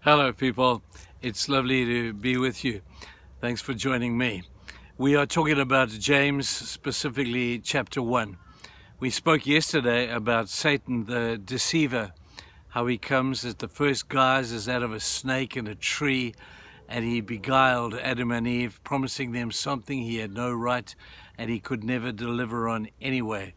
Hello, people. It's lovely to be with you. Thanks for joining me. We are talking about James, specifically chapter 1. We spoke yesterday about Satan, the deceiver, how he comes as the first guise is out of a snake in a tree, and he beguiled Adam and Eve, promising them something he had no right and he could never deliver on anyway.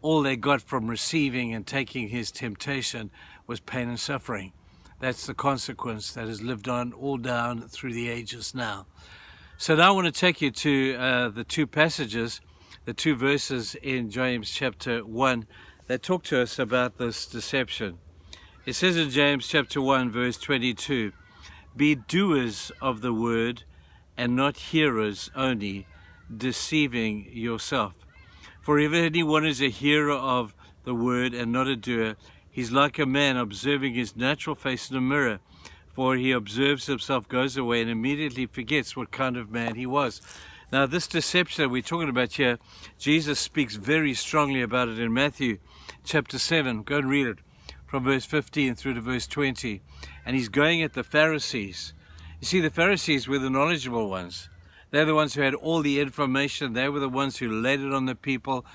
All they got from receiving and taking his temptation was pain and suffering. That's the consequence that has lived on all down through the ages now. So now I want to take you to the two passages, the two verses in James chapter 1 that talk to us about this deception. It says in James chapter 1 verse 22, "Be doers of the word and not hearers only, deceiving yourself. For if anyone is a hearer of the word and not a doer, he's like a man observing his natural face in a mirror. For he observes himself, goes away, and immediately forgets what kind of man he was." Now, this deception that we're talking about here, Jesus speaks very strongly about it in Matthew chapter 7. Go and read it from verse 15 through to verse 20. And he's going at the Pharisees. You see, the Pharisees were the knowledgeable ones. They're the ones who had all the information. They were the ones who laid it on the people.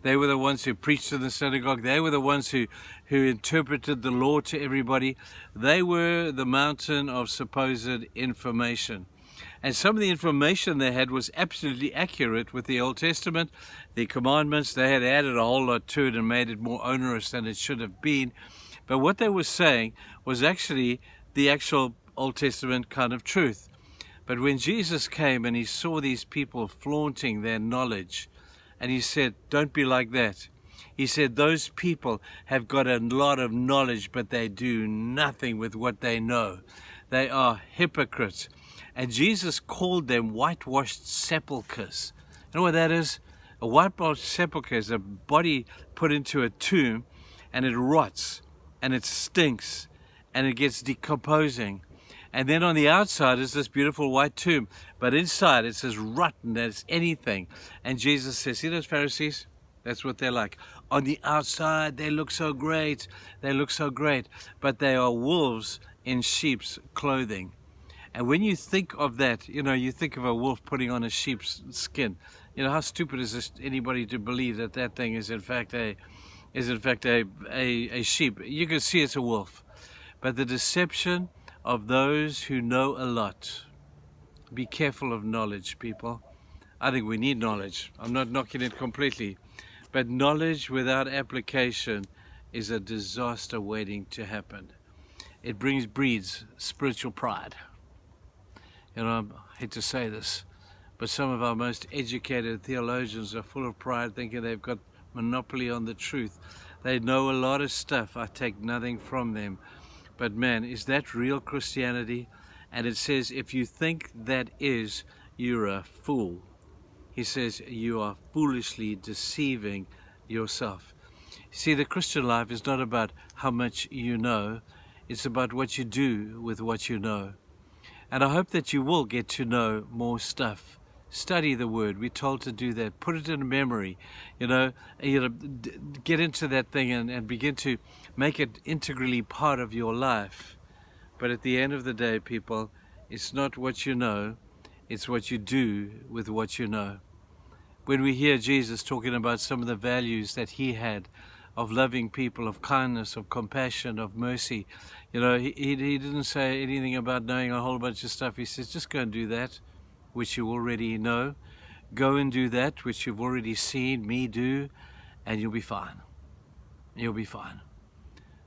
They were the ones who preached in the synagogue. They were the ones who interpreted the law to everybody. They were the mountain of supposed information. And some of the information they had was absolutely accurate with the Old Testament, the commandments. They had added a whole lot to it and made it more onerous than it should have been. But what they were saying was actually the actual Old Testament kind of truth. But when Jesus came and he saw these people flaunting their knowledge, and he said, "Don't be like that." He said, "Those people have got a lot of knowledge, but they do nothing with what they know. They are hypocrites." And Jesus called them whitewashed sepulchres. You know what that is? A whitewashed sepulchre is a body put into a tomb, and it rots, and it stinks, and it gets decomposing. And then on the outside is this beautiful white tomb, but inside it's as rotten as anything. And Jesus says, see those Pharisees? That's what they're like. On the outside, they look so great. They look so great, but they are wolves in sheep's clothing. And when you think of that, you think of a wolf putting on a sheep's skin. How stupid is anybody to believe that that thing is in fact a sheep? You can see it's a wolf. But the deception of those who know a lot. Be careful of knowledge, people. I think we need knowledge. I'm not knocking it completely. But knowledge without application is a disaster waiting to happen. It breeds spiritual pride. I hate to say this, but some of our most educated theologians are full of pride, thinking they've got monopoly on the truth. They know a lot of stuff. I take nothing from them. But man, is that real Christianity? And it says, if you think that is, you're a fool. He says, you are foolishly deceiving yourself. See, the Christian life is not about how much you know. It's about what you do with what you know. And I hope that you will get to know more stuff. Study the word. We're told to do that. Put it in memory. Get into that thing and begin to make it integrally part of your life. But at the end of the day, people, it's not what you know, it's what you do with what you know. When we hear Jesus talking about some of the values that he had of loving people, of kindness, of compassion, of mercy, he didn't say anything about knowing a whole bunch of stuff. He says, just go and do that which you already know. Go and do that which you've already seen me do, and you'll be fine. You'll be fine.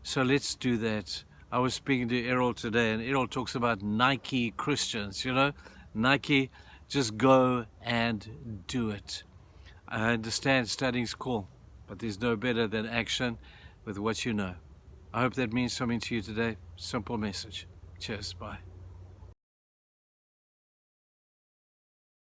So let's do that. I was speaking to Errol today, and Errol talks about Nike Christians. Nike, just go and do it. I understand studying's cool, but there's no better than action with what you know. I hope that means something to you today. Simple message. Cheers. Bye.